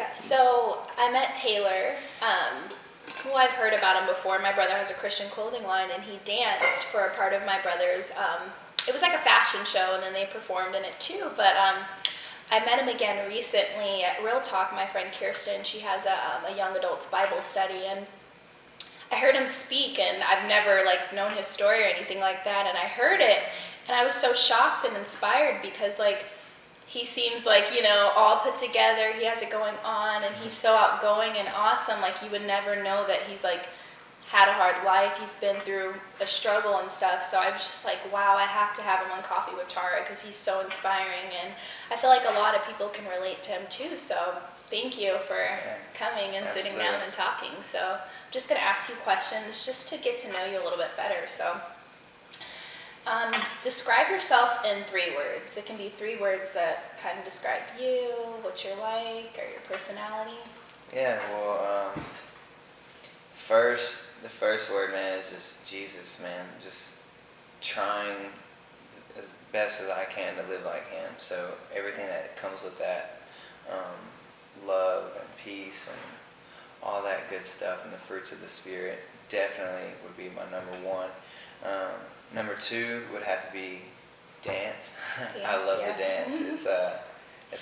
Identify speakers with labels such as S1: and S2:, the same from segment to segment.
S1: Yeah, so I met Taylor, who I've heard about him before. My brother has a Christian clothing line, and he danced for a part of my brother's. It was like a fashion show, and then they performed in it too. But I met him again recently at Real Talk. My friend Kirsten, she has a young adults Bible study, and I heard him speak, and I've never like known his story or anything like that. And I heard it, and I was so shocked and inspired because like he seems like, all put together. He has it going on, and he's so outgoing and awesome. Like you would never know that he's like had a hard life. He's been through a struggle and stuff. So I was just like, wow, I have to have him on Coffee with Tara because he's so inspiring, and I feel like a lot of people can relate to him too. So thank you for coming and sitting down and talking. So I'm just gonna ask you questions just to get to know you a little bit better. So describe yourself in 3 words. It can be 3 words that kind of describe you, what you're like, or your personality.
S2: Yeah, well, the first word, man, is just Jesus, man. Just trying as best as I can to live like him. So everything that comes with that, love and peace and all that good stuff and the fruits of the Spirit definitely would be my number 1. Number 2 would have to be dance. I love the dance. It's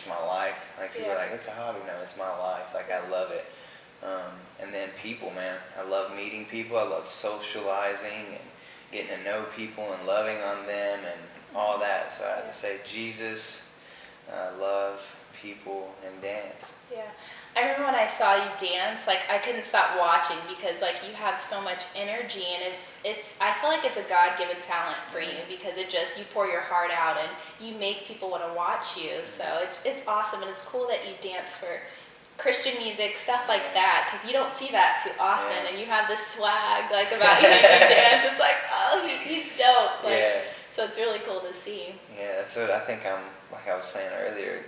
S2: my life. Like people are like, it's a hobby. No, it's my life. Like I love it. And then people, man. I love meeting people. I love socializing and getting to know people and loving on them and all that. So I have to say Jesus, love, people, and dance.
S1: Yeah. I remember when I saw you dance, like I couldn't stop watching because like you have so much energy, and it's I feel like it's a God-given talent for you because you pour your heart out and you make people want to watch you. So it's awesome, and it's cool that you dance for Christian music, stuff like that, because you don't see that too often, and you have this swag like about you when you dance. It's like, oh, he's dope. Like, so it's really cool to see.
S2: Yeah, that's what I think. Like I was saying earlier.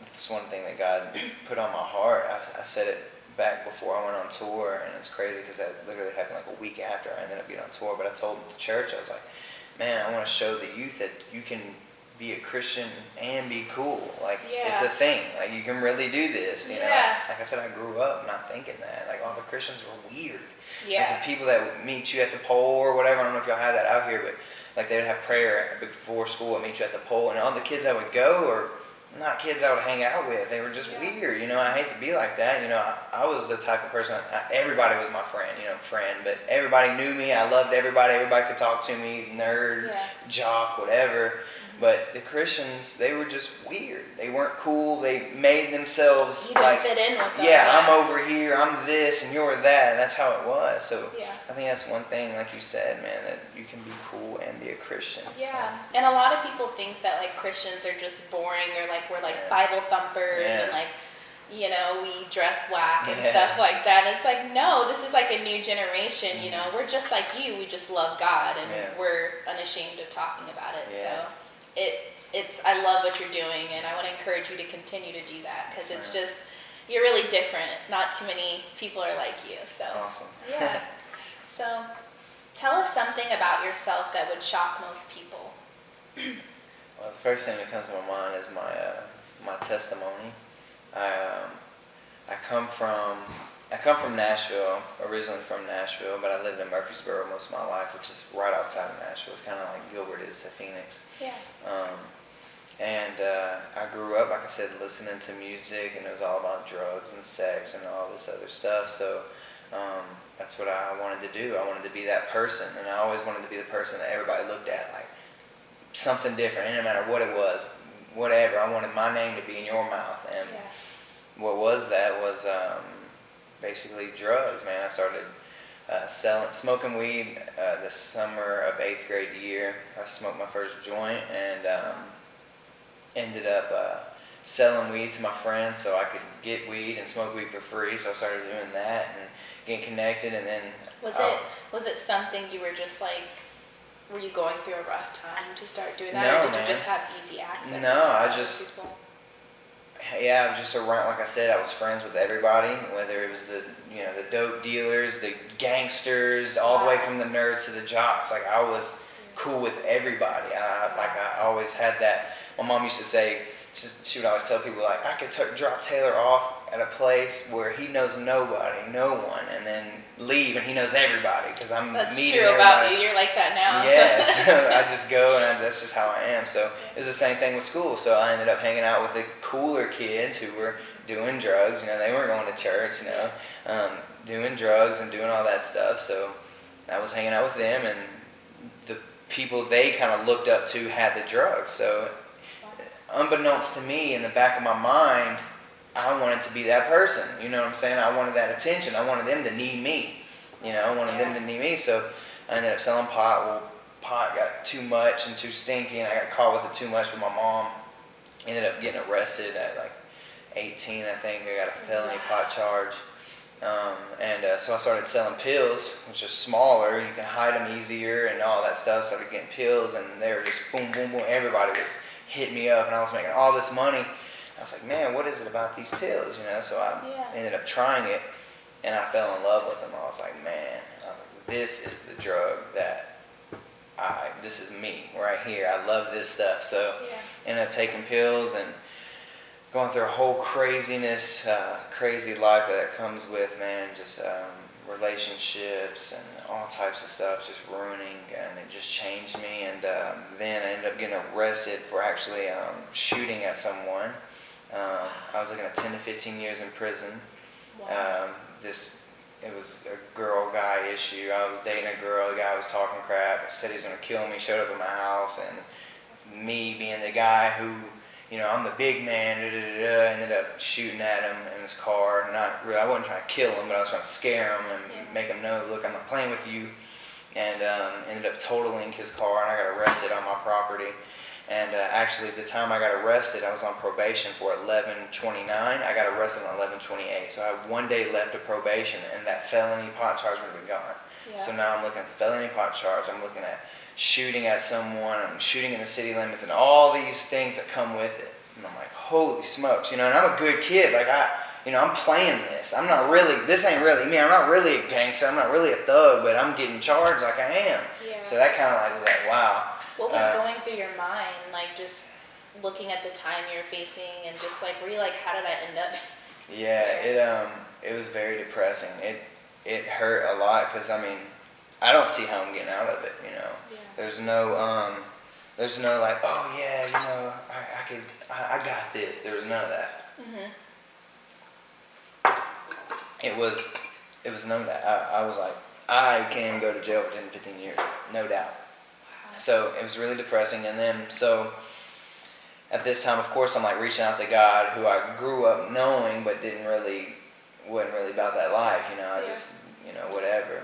S2: That's one thing that God put on my heart. I said it back before I went on tour, and it's crazy because that literally happened like a week after I ended up being on tour. But I told the church, I was like, man, I want to show the youth that you can be a Christian and be cool. Like it's a thing. Like you can really do this. You know. Like I said, I grew up not thinking that. Like all the Christians were weird.
S1: Yeah.
S2: Like the people that would meet you at the pole or whatever. I don't know if y'all have that out here, but like they would have prayer before school and meet you at the pole, and all the kids that would go or not kids I would hang out with. They were just weird, I hate to be like that. I was the type of person, everybody was my friend, but everybody knew me. I loved everybody. Everybody could talk to me, nerd, jock, whatever. But the Christians, they were just weird. They weren't cool. They made themselves
S1: you didn't fit in with them.
S2: I'm over here, I'm this, and you're that. And that's how it was. So I think that's one thing, like you said, man, that you can be cool and be a Christian.
S1: Yeah, and a lot of people think that like Christians are just boring, or like we're like Bible thumpers and like, we dress whack and stuff like that. And it's like, no, this is like a new generation. We're just like you. We just love God, and we're unashamed of talking about it. So I love what you're doing, and I want to encourage you to continue to do that because it's just, you're really different. Not too many people are like you. So
S2: awesome.
S1: Yeah. So tell us something about yourself that would shock most people.
S2: Well, the first thing that comes to my mind is my testimony. I come from Nashville, originally from Nashville, but I lived in Murfreesboro most of my life, which is right outside of Nashville. It's kind of like Gilbert is to Phoenix.
S1: Yeah.
S2: And I grew up, like I said, listening to music, and it was all about drugs and sex and all this other stuff. So that's what I wanted to do. I wanted to be that person, and I always wanted to be the person that everybody looked at like something different, and no matter what it was, whatever. I wanted my name to be in your mouth, and what was that was basically drugs, man. I started smoking weed the summer of 8th grade year. I smoked my first joint and ended up selling weed to my friends so I could get weed and smoke weed for free. So I started doing that and getting connected, and then
S1: was it something you were just like, were you going through a rough time to start doing that,
S2: No,
S1: or did
S2: man.
S1: you just have easy access?
S2: No, I was just around, like I said, I was friends with everybody, whether it was the dope dealers, the gangsters, all the way from the nerds to the jocks. Like I was cool with everybody. I always had that. My mom used to say, she would always tell people, like, I could drop Taylor off at a place where he knows nobody, no one, and then leave and he knows everybody because I'm
S1: That's
S2: meeting
S1: true
S2: everybody.
S1: about you. You're like that now.
S2: Yeah, so I just go and that's just how I am. So it was the same thing with school. So I ended up hanging out with the cooler kids who were doing drugs. You know, they weren't going to church, you know, doing drugs and doing all that stuff. So I was hanging out with them, and the people they kind of looked up to had the drugs. So unbeknownst to me, in the back of my mind, I wanted to be that person. You know what I'm saying? I wanted that attention. I wanted them to need me. You know, I wanted them to need me. So I ended up selling pot. Well, pot got too much and too stinky, and I got caught with it too much with my mom. Ended up getting arrested at like 18, I think. I got a felony pot charge. So I started selling pills, which is smaller. You can hide them easier and all that stuff. Started getting pills, and they were just boom, boom, boom. Everybody was hitting me up, and I was making all this money. I was like, man, what is it about these pills? You know, so I ended up trying it, and I fell in love with them. I was like, man, this is the drug that this is me right here. I love this stuff. So ended up taking pills and going through a whole craziness, crazy life that comes with, man, just relationships and all types of stuff just ruining, and it just changed me. And then I ended up getting arrested for actually shooting at someone. I was looking at 10 to 15 years in prison.
S1: Wow.
S2: It was a girl-guy issue. I was dating a girl, the guy was talking crap, said he was going to kill me, showed up at my house, and me being the guy who, you know, I'm the big man, ended up shooting at him in his car. Not really, I wasn't trying to kill him, but I was trying to scare him and make him know, look, I'm not playing with you. And ended up totaling his car, and I got arrested on my property. And actually, the time I got arrested, I was on probation for 11/29. I got arrested on 11/28. So I had 1 day left of probation, and that felony pot charge would have been gone.
S1: Yeah.
S2: So now I'm looking at the felony pot charge. I'm looking at shooting at someone. I'm shooting in the city limits, and all these things that come with it. And I'm like, holy smokes, you know. And I'm a good kid. Like I'm playing this. I'm not really. This ain't really me. I'm not really a gangster. I'm not really a thug, but I'm getting charged like I am.
S1: Yeah.
S2: So that kind of like was like, wow.
S1: What was going through your mind, like just looking at the time you're facing, and just like, were you like, how did I end up?
S2: Yeah, it was very depressing. It hurt a lot because I mean, I don't see how I'm getting out of it. You know, there's no like, oh yeah, you know, I got this. There was none of that. It was none of that. I was like, I can go to jail for 10 to 15 years, no doubt. So it was really depressing. And then, so at this time, of course, I'm like reaching out to God, who I grew up knowing, but wasn't really about that life, you know. I just, you know, whatever.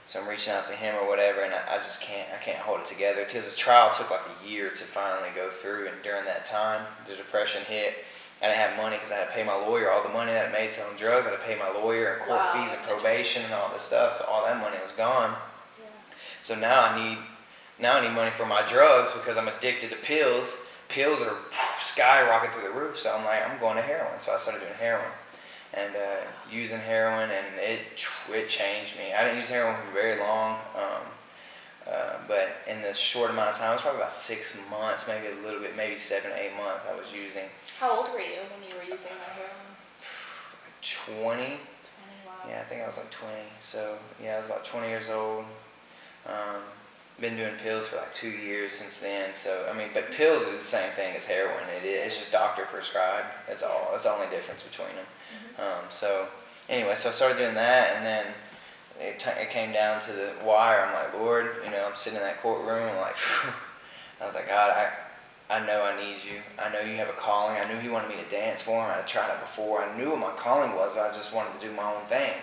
S2: So I'm reaching out to Him or whatever, and I just can't hold it together. Because the trial took like a year to finally go through, and during that time, the depression hit. I didn't have money because I had to pay my lawyer. All the money that I made selling drugs, I had to pay my lawyer and court fees and probation and all this stuff. So all that money was gone. So now I need money for my drugs because I'm addicted to pills. Pills are skyrocketing through the roof. So I'm like, I'm going to heroin. So I started doing heroin and using heroin, and it changed me. I didn't use heroin for very long, but in the short amount of time, it was probably about 6 months, maybe a little bit, maybe 7 or 8 months I was using.
S1: How old were you when you were using the heroin?
S2: 20.
S1: Wow.
S2: Yeah, I think I was like 20. So yeah, I was about 20 years old. Been doing pills for like 2 years since then. So I mean, but pills are the same thing as heroin. It's just doctor prescribed. That's all. That's the only difference between them. So anyway, so I started doing that, and then it came down to the wire. I'm like, Lord, you know, I'm sitting in that courtroom. I'm like, I was like, God, I know I need you. I know you have a calling. I knew He wanted me to dance for Him. I had tried it before. I knew what my calling was, but I just wanted to do my own thing.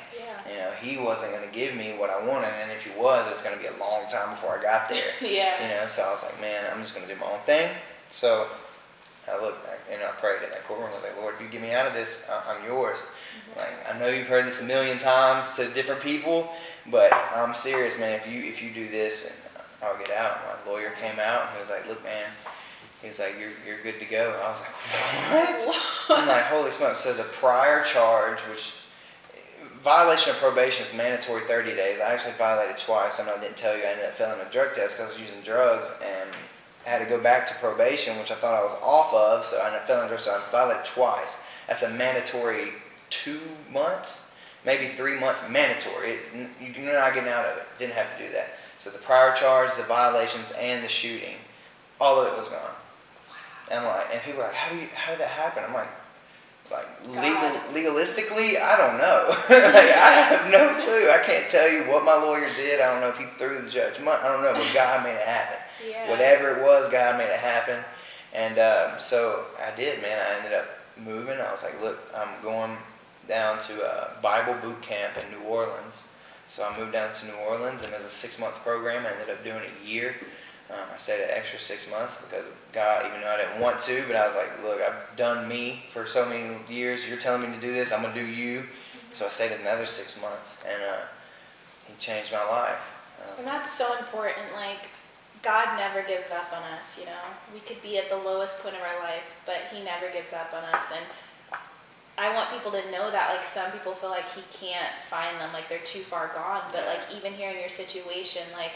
S2: You know, He wasn't going to give me what I wanted, and if He was, it's going to be a long time before I got there. You know, so I was like, man, I'm just going to do my own thing. So I looked, and I prayed in that courtroom. I was like, Lord, if you get me out of this, I'm yours. Like, I know you've heard this a million times to different people, but I'm serious, man. If you do this, and I'll get out. My lawyer came out, and he was like, look, man. He's like, you're good to go. I was like, what? I'm like, holy smokes. So the prior charge, which violation of probation is mandatory 30 days. I actually violated twice. I didn't tell you. I ended up failing a drug test because I was using drugs, and I had to go back to probation, which I thought I was off of, so I fell under, so I violated twice. That's a mandatory 2 months, maybe 3 months mandatory. You're not getting out of it. Didn't have to do that. So the prior charge, the violations, and the shooting, all of it was gone. And people are like, how did that happen? I'm like legalistically, I don't know. I have no clue. I can't tell you what my lawyer did. I don't know if he threw the judgment. I don't know, but God made it happen.
S1: Yeah.
S2: Whatever it was, God made it happen. And so I did, man. I ended up moving. I was like, look, I'm going down to a Bible boot camp in New Orleans. So I moved down to New Orleans, and as a 6-month program, I ended up doing a year. I stayed an extra 6 months because God, even though I didn't want to, but I was like, look, I've done me for so many years. You're telling me to do this, I'm going to do you. So I stayed another 6 months, and he changed my life.
S1: And that's so important. Like, God never gives up on us, you know. We could be at the lowest point of our life, but he never gives up on us. And I want people to know that. Like, some people feel like he can't find them, like they're too far gone. But like, even hearing your situation, like,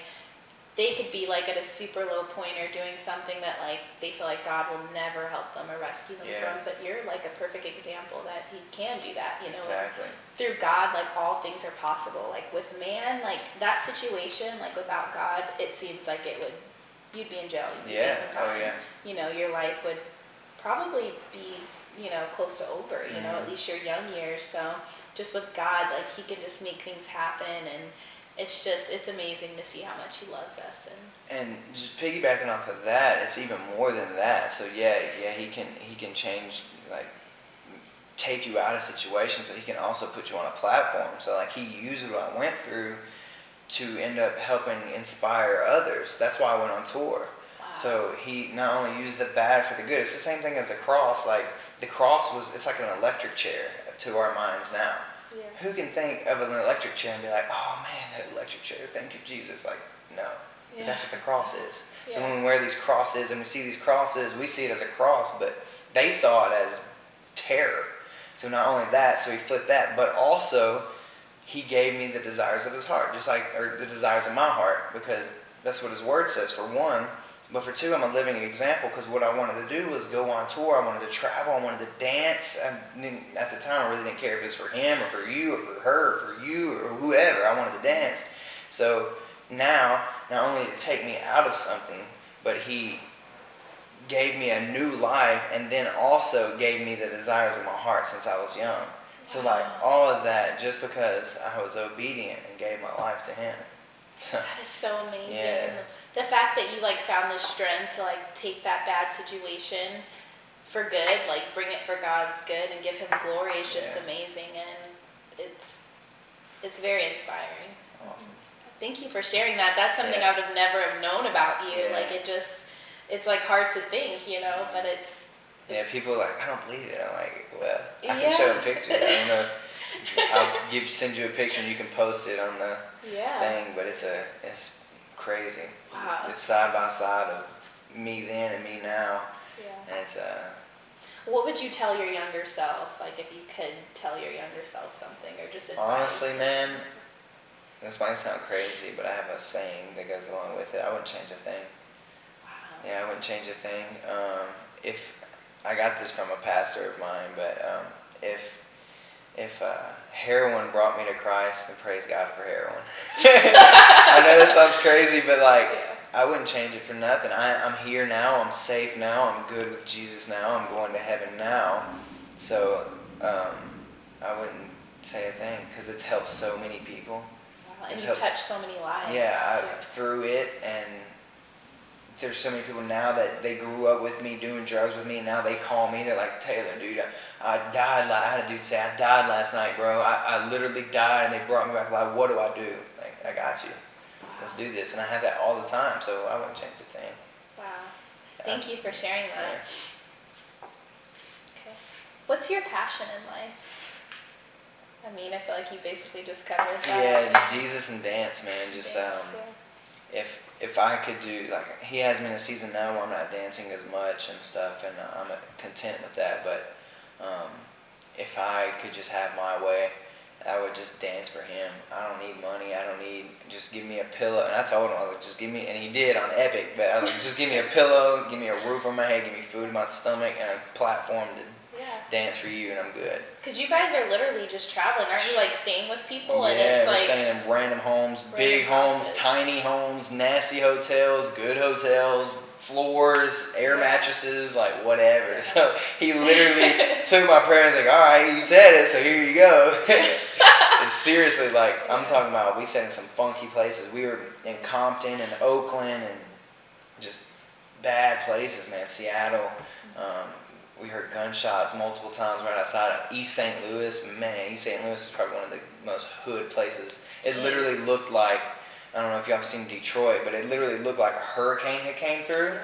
S1: they could be like at a super low point or doing something that like they feel like God will never help them or rescue them from. But you're like a perfect example that he can do that, you know.
S2: Exactly.
S1: Through God, like, all things are possible. Like, with man, like, that situation, like, without God, it seems like you'd be in jail. You'd be facing some time. You know, your life would probably be, you know, close to over, you know, at least your young years. So just with God, like, he can just make things happen, and it's amazing to see how much he loves us.
S2: And just piggybacking off of that, it's even more than that. So he can change, like, take you out of situations, but he can also put you on a platform. So like, he used what I went through to end up helping inspire others. That's why I went on tour.
S1: Wow.
S2: So he not only used the bad for the good. It's the same thing as the cross. Like, the cross it's like an electric chair to our minds now.
S1: Yeah.
S2: Who can think of an electric chair and be like, oh man, that electric chair, thank you Jesus? Like, no.
S1: Yeah.
S2: But that's what the cross is.
S1: Yeah.
S2: So when we wear these crosses and we see these crosses, we see it as a cross, but they saw it as terror. So not only that, so he flipped that, but also he gave me the desires of his heart, or the desires of my heart, because that's what his word says, for one. But for two, I'm a living example, because what I wanted to do was go on tour. I wanted to travel. I wanted to dance. At the time, I really didn't care if it was for him or for you or for her or for you or whoever. I wanted to dance. So now, not only did it take me out of something, but he gave me a new life, and then also gave me the desires of my heart since I was young. So like, all of that just because I was obedient and gave my life to him. So,
S1: that is so amazing.
S2: Yeah.
S1: And the fact that you like found the strength to like take that bad situation for good, like bring it for God's good and give him glory is just amazing, and it's very inspiring.
S2: Awesome.
S1: Thank you for sharing that. That's something I would have never have known about you.
S2: Yeah.
S1: Like, it's like hard to think, you know, but it's
S2: people are like, I don't believe it. I'm like, well, I can show a picture. I don't know. I'll send you a picture and you can post it on the thing, but it's crazy.
S1: Wow.
S2: It's side by side of me then and me now.
S1: Yeah.
S2: And it's
S1: What would you tell your younger self, like if you could tell your younger self something, or just advice?
S2: Honestly, man, this might sound crazy, but I have a saying that goes along with it. I wouldn't change a thing.
S1: Wow.
S2: Yeah, I wouldn't change a thing. If I got this from a pastor of mine, but if heroin brought me to Christ, then praise God for heroin. I know that sounds crazy, but like, I wouldn't change it for nothing. I'm here now. I'm safe now. I'm good with Jesus now. I'm going to heaven now. So I wouldn't say a thing, because it's helped so many people.
S1: Wow. And you touched so many lives.
S2: Yeah, through it, and there's so many people now that they grew up with me doing drugs with me, and now they call me. They're like, Taylor, dude, I died. I had a dude say, I died last night, bro. I literally died, and they brought me back alive. What do I do? Like, I got you. Wow. Let's do this. And I have that all the time, so I wouldn't change a thing.
S1: Wow. Thank you for sharing that. Okay. What's your passion in life? I mean, I feel like you basically just covered that.
S2: Yeah, Jesus and dance, man. Just if I could do, like, he has me in a season now where I'm not dancing as much and stuff, and I'm content with that. But if I could just have my way, I would just dance for him. I don't need money. Just give me a pillow. And I told him, I was like, just give me, and he did on Epic, but I was like, just give me a pillow, give me a roof on my head, give me food in my stomach, and a platform to dance for you, and I'm good.
S1: Because you guys are literally just traveling. Aren't you like staying with people? And
S2: Yeah,
S1: it's
S2: we're
S1: like
S2: staying in random homes, big
S1: houses.
S2: homes, tiny homes, nasty hotels, good hotels, floors, air mattresses, like whatever.
S1: Yeah.
S2: So he literally took my prayer and was like, all right, you said it, so here you go. It's seriously like, I'm talking about, we stayed in some funky places. We were in Compton and Oakland and just bad places, man. Seattle. We heard gunshots multiple times right outside of East St. Louis. Man, East St. Louis is probably one of the most hood places. It literally looked like, I don't know if y'all have seen Detroit, but it literally looked like a hurricane had came through.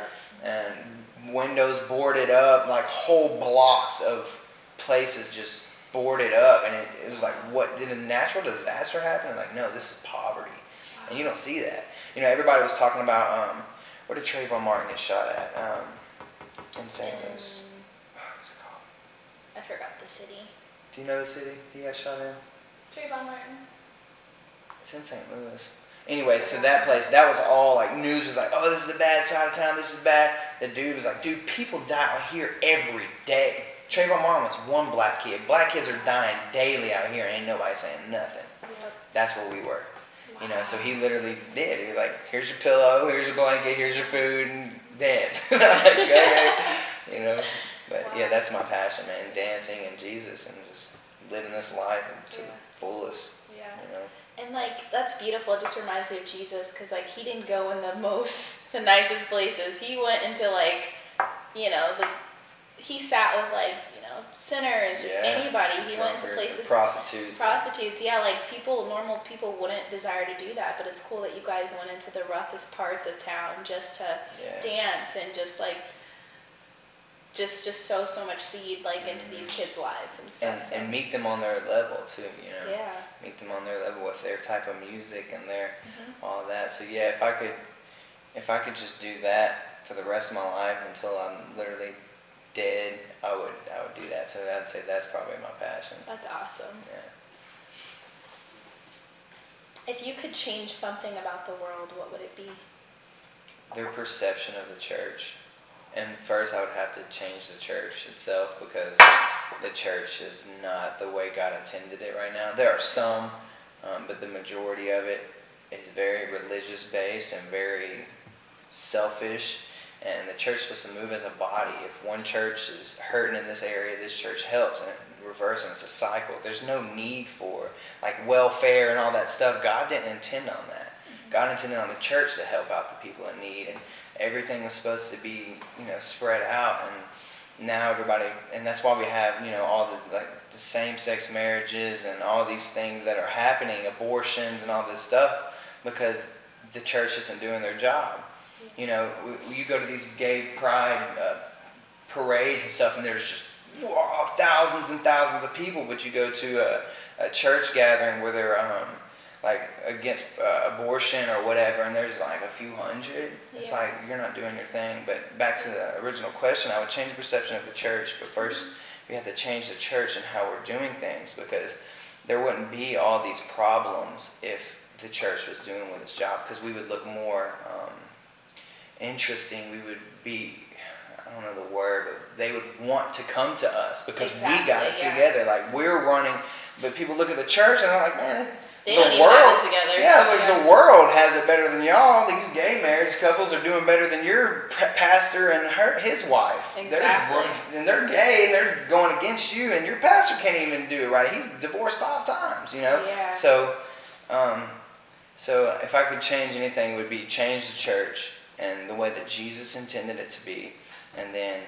S2: And windows boarded up, like whole blocks of places just boarded up. And it was like, what, did a natural disaster happen? Like, no, this is poverty. And you don't see that. You know, everybody was talking about, where did Trayvon Martin get shot at? In St. Louis. What's it called?
S1: I forgot the city.
S2: Do you know the city he got shot in?
S1: Trayvon Martin.
S2: It's in St. Louis. Anyway, so that place, that was all like, news was like, oh, this is a bad side of town, this is bad. The dude was like, dude, people die out here every day. Trayvon Martin was one black kid. Black kids are dying daily out here and ain't nobody saying nothing.
S1: Yep.
S2: That's where we were.
S1: Wow.
S2: You know, so he literally did. He was like, here's your pillow, here's your blanket, here's your food, and dance. Like, okay. You know, but yeah, that's my passion, man, dancing and Jesus and just living this life to the fullest.
S1: Yeah.
S2: You know.
S1: And like, that's beautiful. It just reminds me of Jesus, because like, he didn't go in the nicest places. He went into like, you know, he sat with like, you know, sinners, just anybody. He went to places. Prostitutes, yeah, like normal people wouldn't desire to do that, but it's cool that you guys went into the roughest parts of town just to dance and just like, just sow so much seed like into these kids' lives and stuff.
S2: And meet them on their level too, you know.
S1: Yeah.
S2: Meet them on their level with their type of music and their all that. So yeah, if I could just do that for the rest of my life until I'm literally dead, I would do that. So I'd say that's probably my passion.
S1: That's awesome.
S2: Yeah.
S1: If you could change something about the world, what would it be?
S2: Their perception of the church. And first I would have to change the church itself, because the church is not the way God intended it right now. There are some, but the majority of it is very religious based and very selfish. And the church is supposed to move as a body. If one church is hurting in this area, this church helps, and reverse, and it's a cycle. There's no need for like welfare and all that stuff. God didn't intend on that. God intended on the church to help out the people in need, and everything was supposed to be, you know, spread out. And now everybody, and that's why we have, you know, all the same-sex marriages and all these things that are happening, abortions and all this stuff, because the church isn't doing their job. You know, you go to these gay pride parades and stuff, and there's just thousands and thousands of people. But you go to a church gathering where they're like against abortion or whatever, and there's like a few hundred. It's like, you're not doing your thing. But back to the original question, I would change the perception of the church. But first, we have to change the church and how we're doing things, because there wouldn't be all these problems if the church was doing with its job, because we would look more interesting. We would be, I don't know the word, but they would want to come to us because we got it together. Like, we're running, but people look at the church and they're like, man,
S1: they don't even have it together.
S2: Yeah, it's like the world has it better than y'all. These gay marriage couples are doing better than your pastor and his wife.
S1: Exactly.
S2: They're gay, they're going against you, and your pastor can't even do it right. He's divorced 5 times, you know?
S1: Yeah.
S2: So if I could change anything, it would be change the church and the way that Jesus intended it to be. And then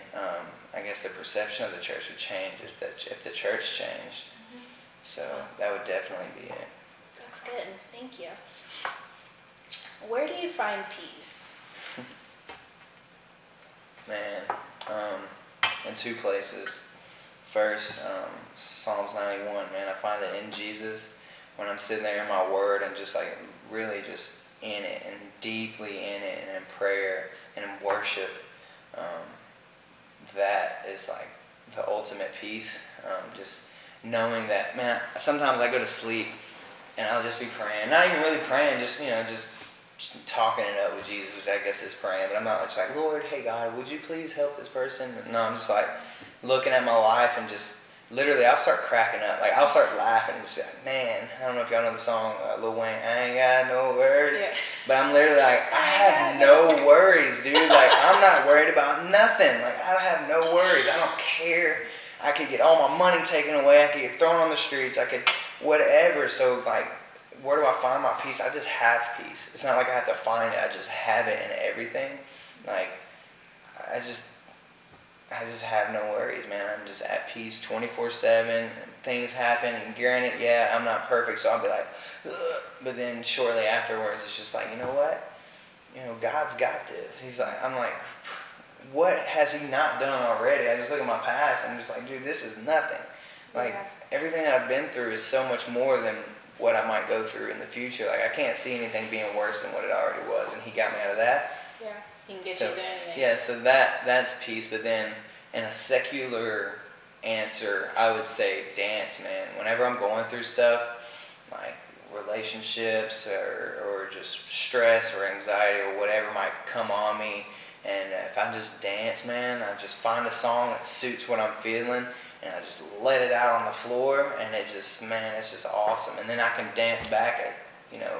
S2: I guess the perception of the church would change if the church changed. So that would definitely be it.
S1: That's good. Thank you. Where do you find peace?
S2: Man, in 2 places. First, Psalms 91, man, I find it in Jesus when I'm sitting there in my word and just like really just in it and deeply in it and in prayer and in worship. That is like the ultimate peace. Just knowing that, man, sometimes I go to sleep and I'll just be praying. Not even really praying, just, just talking it up with Jesus, which I guess is praying. But I'm not just like, Lord, hey God, would you please help this person? No, I'm just like looking at my life and just literally I'll start cracking up. Like I'll start laughing and just be like, man, I don't know if y'all know the song Lil Wayne, I ain't got no worries. Yeah. But I'm literally like, I have no worries, dude. Like I'm not worried about nothing. Like I have no worries. I don't care. I could get all my money taken away. I could get thrown on the streets. I could whatever. So like, where do I find my peace? I just have peace. It's not like I have to find it. I just have it in everything. Like I just have no worries, man. I'm just at peace 24/7. Things happen, and granted, yeah, I'm not perfect, so I'll be like, ugh. But then shortly afterwards, it's just like, you know what? God's got this. He's like, I'm like, what has He not done already? I just look at my past, and I'm just like, dude, this is nothing. Like everything that I've been through is so much more than what I might go through in the future. Like I can't see anything being worse than what it already was, and He got me out of that.
S1: Yeah. He can get you there anyway.
S2: Yeah, so that's peace. But then in a secular answer, I would say dance, man. Whenever I'm going through stuff, like relationships or just stress or anxiety or whatever might come on me, and if I just dance, man, I just find a song that suits what I'm feeling, and I just let it out on the floor, and it just, man, it's just awesome. And then I can dance back at,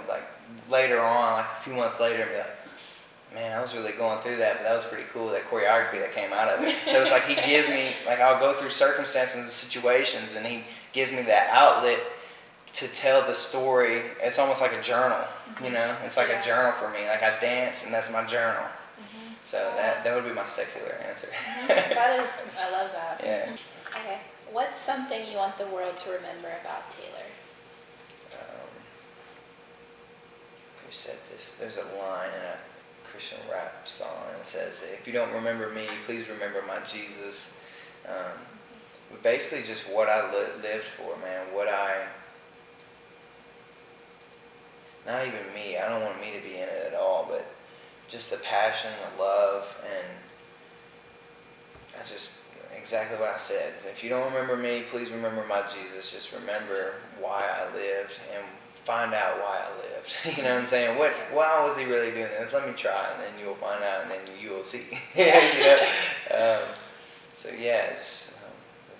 S2: like later on, like a few months later, and be like, man, I was really going through that, but that was pretty cool, that choreography that came out of it. So it's like He gives me, like I'll go through circumstances and situations, and He gives me that outlet to tell the story. It's almost like a journal, It's like a journal for me. Like I dance, and that's my journal. So that would be my secular answer.
S1: That is, I love that.
S2: Yeah.
S1: Okay. What's something you want the world to remember about Taylor?
S2: Who said this? There's a line in a Christian rap song, and it says, if you don't remember me, please remember my Jesus. Basically just what I lived for, man. Not even me, I don't want me to be in it at all, but just the passion, the love, and exactly what I said. If you don't remember me, please remember my Jesus. Just remember why I lived and find out why I lived. You know what I'm saying? Why was He really doing this? Let me try, and then you'll find out, and then you will see. So yeah, just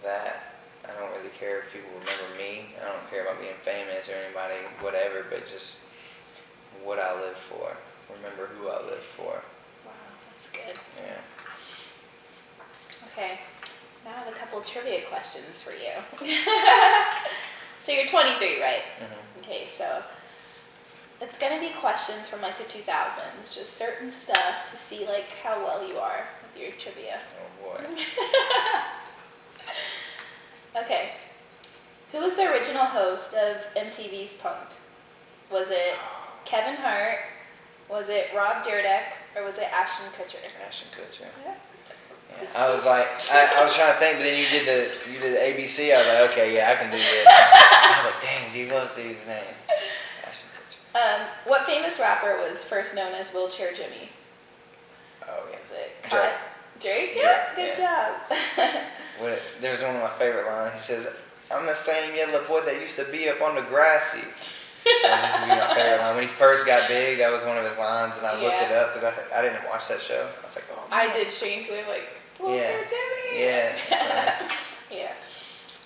S2: that. I don't really care if people remember me. I don't care about being famous or anybody, whatever, but just what I lived for. Remember who I lived for.
S1: Wow, that's good.
S2: Yeah.
S1: Okay, now I have a couple of trivia questions for you. So you're 23, right?
S2: Mm-hmm.
S1: Okay, so it's going to be questions from like the 2000s, just certain stuff to see like how well you are with your trivia.
S2: Oh boy.
S1: Okay, who was the original host of MTV's Punk'd? Was it Kevin Hart? Was it Rob Dyrdek, or was it Ashton Kutcher?
S2: Ashton Kutcher.
S1: Yeah.
S2: I was like, I was trying to think, but then you did the ABC. I was like, okay, yeah, I can do this. I was like, dang, dude, what's his name? Ashton Kutcher.
S1: What famous rapper was first known as Wheelchair Jimmy?
S2: Oh yeah.
S1: Was it
S2: Drake?
S1: Drake? Yeah, good job.
S2: There's one of my favorite lines. He says, "I'm the same yellow boy that used to be up on the grassy." That used to be my favorite line. When he first got big, that was one of his lines, and I looked it up because I didn't watch that show. I was like, oh.
S1: I did strangely like Wheelchair Jimmy.
S2: Yeah.
S1: Yeah.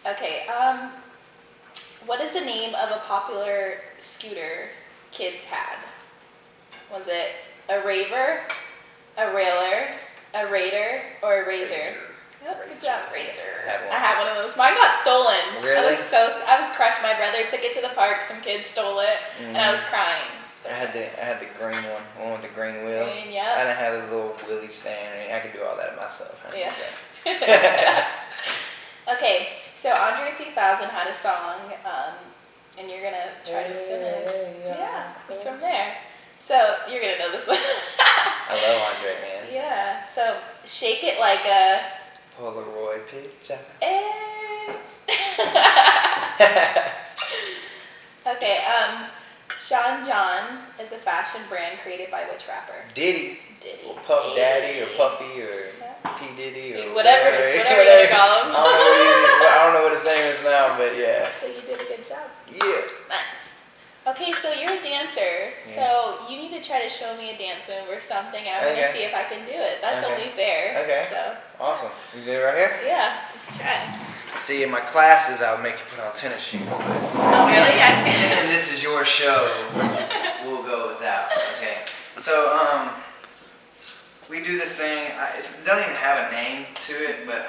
S1: Okay. What is the name of a popular scooter kids had? Was it a raver, a railer, a raider, or a razor? Yep, good job, razor. I had one of those. Mine got stolen.
S2: Really?
S1: I was crushed. My brother took it to the park. Some kids stole it, and I was crying.
S2: I had the green one with the green wheels.
S1: Green, yep.
S2: I didn't have the little wheelie stand. I could do all that myself.
S1: Yeah. Okay, so Andre 3000 had a song, and you're gonna try to finish. Yeah, it's from there. So you're gonna know this one.
S2: I love Andre, man.
S1: Yeah. So shake it like a
S2: Polaroid picture.
S1: Okay. Sean John is a fashion brand created by which rapper?
S2: Diddy.
S1: Diddy.
S2: Or Puff Daddy or Puffy or P Diddy or
S1: whatever you want to call him.
S2: I don't know what his name is now, but
S1: Okay, so you're a dancer, so you need to try to show me a dance move or something. I want to see if I can do it. That's only fair.
S2: Okay.
S1: So.
S2: Awesome. You do it right here?
S1: Yeah, let's try.
S2: See, in my classes, I would make you put on tennis shoes. But
S1: Oh, really? Yeah.
S2: seeing this is your show, we'll go with that. Okay. So, we do this thing. It doesn't even have a name to it, but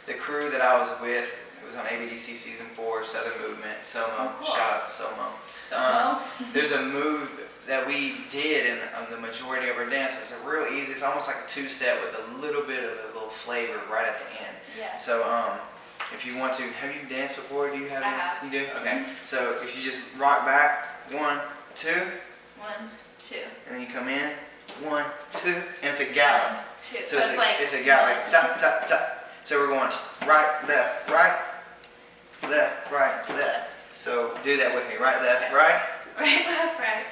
S2: the crew that I was with, it was on ABDC season 4, Southern Movement, Somo.
S1: Cool.
S2: Shout out to Somo.
S1: Somo.
S2: There's a move that we did in the majority of our dances. It's real easy. It's almost like a two-step with a little bit of a little flavor right at the end.
S1: Yeah.
S2: So, if you want to, have you danced before? Do you have?
S1: I have.
S2: You do? Okay. So if you just rock back, 1, 2,
S1: 1, 2.
S2: and then you come in, 1, 2, and it's a gallop.
S1: 1, 2.
S2: So it's a gallop, like tap, tap, tap. So we're going right, left, right, left, right, left. So do that with me. Right, left, right.
S1: Right, left, right.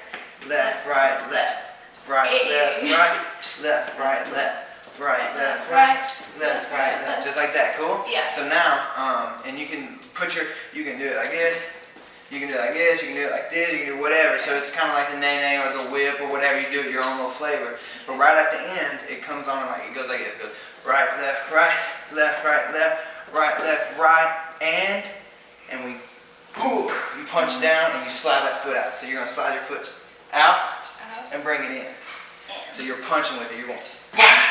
S2: Left, right, left. Right, left, right. Left, right, left. Right, left, right. Left, right, left. Just like that. Cool?
S1: Yeah.
S2: So now, and you can you can do it like this. You can do it like this. You can do it like this. You can do whatever. So it's kind of like the nay-nay or the whip or whatever. You do it your own little flavor. But right at the end, it comes on like, it goes like this. It goes right, left, right, left, right, left, right, and we, you punch down and you slide that foot out. So you're going to slide your foot out and bring it in. So you're punching with it. You're going, wow.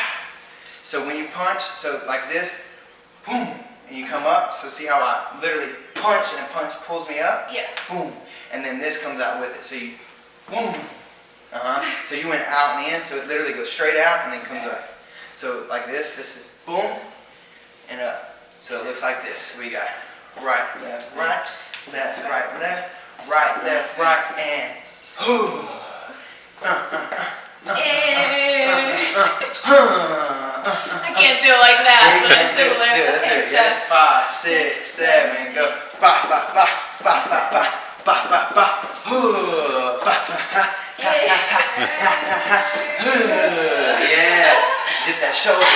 S2: So when you punch, so like this, boom, and you come up. So see how I literally punch and the punch pulls me up?
S1: Yeah.
S2: Boom. And then this comes out with it. So you, boom. So you went out and in, so it literally goes straight out and then comes up. So like this is boom and up. So it looks like this. So we got right, left, right, left, right, left, right, left, right, and
S1: I can't do it like that, but it's similar.
S2: Let's do it. Yeah. 5, 6, 7, go. Ba ba ba ba ba ba ba ba ba. Yeah. Get that shoulder.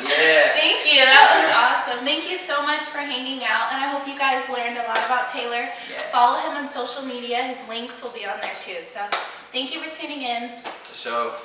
S2: Yeah.
S1: Thank you. That was awesome. Thank you so much for hanging out, and I hope you guys learned a lot about Taylor. Follow him on social media. His links will be on there too. So thank you for tuning in.
S2: So.